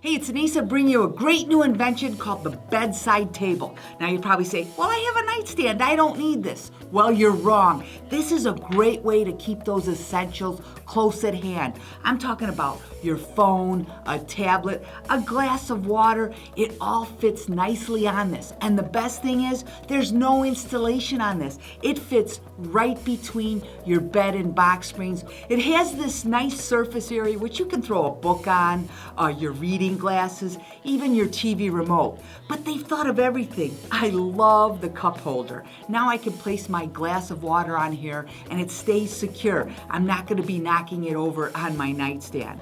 Hey, it's Anissa bringing you a great new invention called the bedside table. Now you probably say, well, I have a nightstand, I don't need this. Well, you're wrong. This is a great way to keep those essentials close at hand. I'm talking about your phone, a tablet, a glass of water. It all fits nicely on this. And the best thing is, there's no installation on this. It fits right between your bed and box springs. It has this nice surface area which you can throw a book on, your reading glasses, even your TV remote. But they've thought of everything. I love the cup holder. Now I can place my glass of water on here and it stays secure. I'm not going to be knocking it over on my nightstand.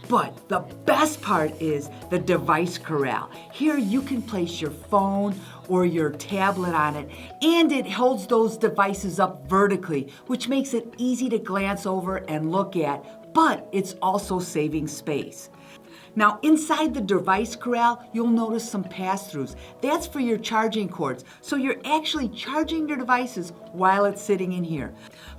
But the best part is the device corral. Here you can place your phone or your tablet on it, and it holds those devices up vertically, which makes it easy to glance over and look at, but it's also saving space. Now, inside the device corral, you'll notice some pass-throughs. That's for your charging cords. So you're actually charging your devices while it's sitting in here.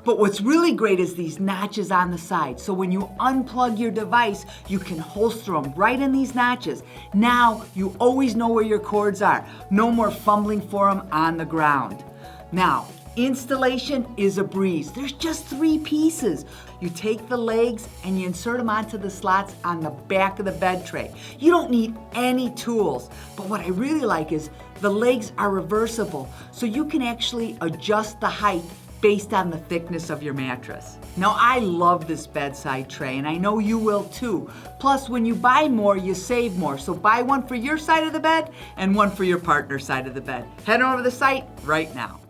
But what's really great is these notches on the side. So when you unplug your device, you can holster them right in these notches. Now, you always know where your cords are. No more fumbling for them on the ground. Now, installation is a breeze. There's just 3 pieces. You take the legs and you insert them onto the slots on the back of the bed tray. You don't need any tools. But what I really like is the legs are reversible, so you can actually adjust the height based on the thickness of your mattress. Now, I love this bedside tray, and I know you will too. Plus, when you buy more, you save more. So buy one for your side of the bed and one for your partner's side of the bed. Head over to the site right now.